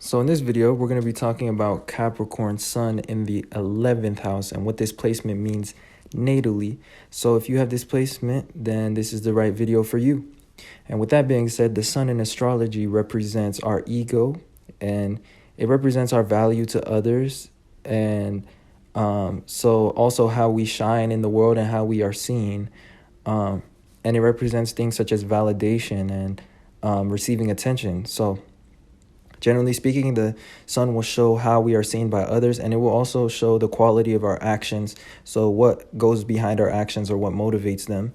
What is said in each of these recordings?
So in this video, we're going to be talking about Capricorn Sun in the 11th house and what this placement means natally. So if you have this placement, then this is the right video for you. And with that being said, the Sun in astrology represents our ego, and it represents our value to others, and so also how we shine in the world and how we are seen. And it represents things such as validation and receiving attention. So generally speaking, the sun will show how we are seen by others, and it will also show the quality of our actions. So what goes behind our actions or what motivates them.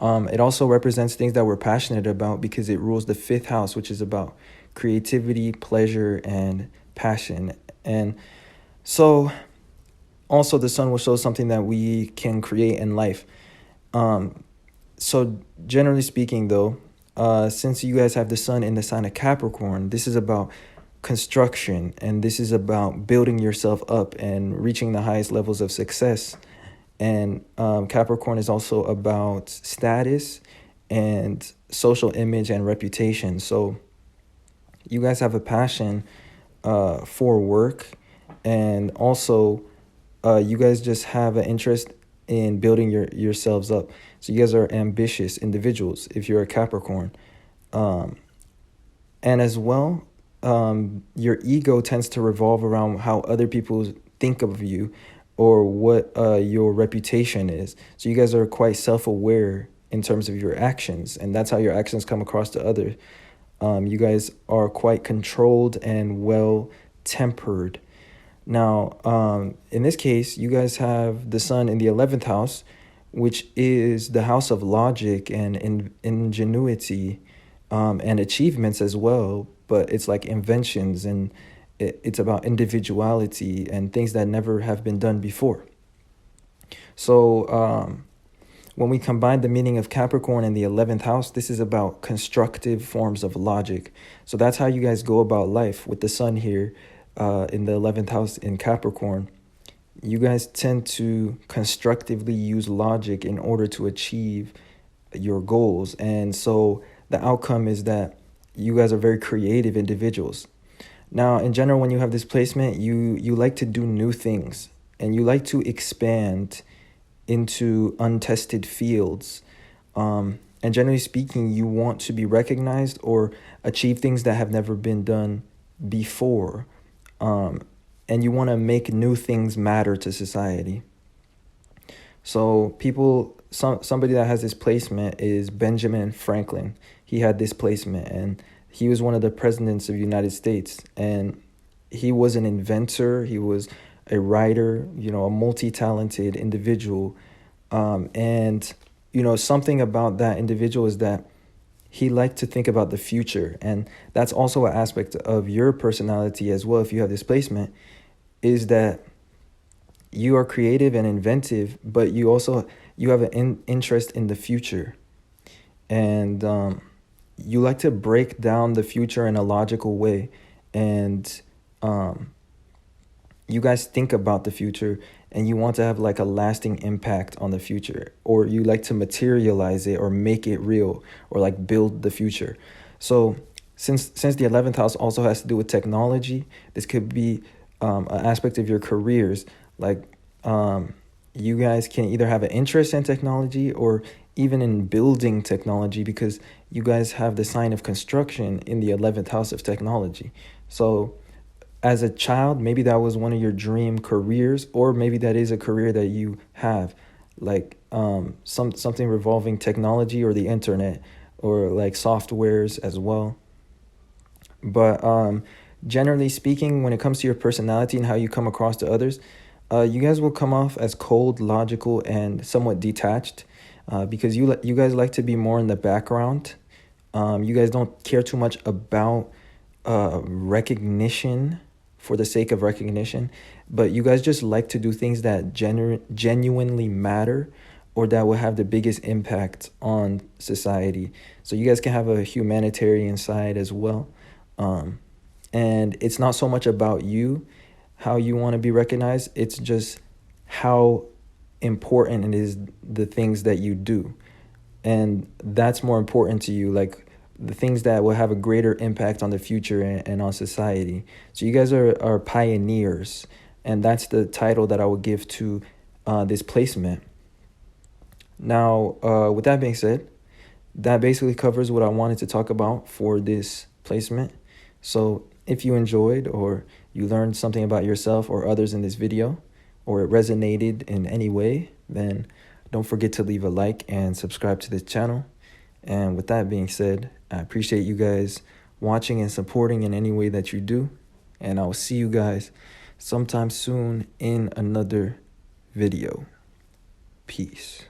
It also represents things that we're passionate about because it rules the 5th house, which is about creativity, pleasure, and passion. And so also the sun will show something that we can create in life. So generally speaking, though, since you guys have the sun in the sign of Capricorn, this is about construction, and this is about building yourself up and reaching the highest levels of success. And Capricorn is also about status and social image and reputation. So you guys have a passion for work, and also you guys just have an interest in building yourselves up. So you guys are ambitious individuals if you're a Capricorn. And as well, your ego tends to revolve around how other people think of you or what your reputation is. So you guys are quite self-aware in terms of your actions, and that's how your actions come across to others. You guys are quite controlled and well-tempered. Now, in this case, you guys have the sun in the 11th house, which is the house of logic and ingenuity and achievements as well. But it's like inventions, and it's about individuality and things that never have been done before. So when we combine the meaning of Capricorn and the 11th house, this is about constructive forms of logic. So that's how you guys go about life with the sun here. In the 11th house in Capricorn, you guys tend to constructively use logic in order to achieve your goals. And so the outcome is that you guys are very creative individuals. Now, in general, when you have this placement, you like to do new things, and you like to expand into untested fields. And generally speaking, you want to be recognized or achieve things that have never been done before. And you want to make new things matter to society. So somebody that has this placement is Benjamin Franklin. He had this placement, and he was one of the presidents of the United States. And he was an inventor. He was a writer, a multi-talented individual. And something about that individual is that he liked to think about the future. And that's also an aspect of your personality as well, if you have this placement, is that you are creative and inventive, but you have an interest in the future. And you like to break down the future in a logical way. And you guys think about the future, and you want to have like a lasting impact on the future, or you like to materialize it or make it real, or like build the future. So since the 11th house also has to do with technology, this could be an aspect of your careers. Like you guys can either have an interest in technology or even in building technology, because you guys have the sign of construction in the 11th house of technology. So as a child, maybe that was one of your dream careers, or maybe that is a career that you have, like something revolving technology or the internet, or like softwares as well. But generally speaking, when it comes to your personality and how you come across to others, you guys will come off as cold, logical, and somewhat detached, because you guys like to be more in the background. You guys don't care too much about recognition for the sake of recognition, but you guys just like to do things that genuinely matter, or that will have the biggest impact on society. So you guys can have a humanitarian side as well. And it's not so much about you, how you want to be recognized. It's just how important it is, the things that you do. And that's more important to you. Like the things that will have a greater impact on the future and on society. So you guys are pioneers, and that's the title that I would give to this placement. Now, with that being said, that basically covers what I wanted to talk about for this placement. So if you enjoyed or you learned something about yourself or others in this video, or it resonated in any way, then don't forget to leave a like and subscribe to this channel. And with that being said, I appreciate you guys watching and supporting in any way that you do. And I will see you guys sometime soon in another video. Peace.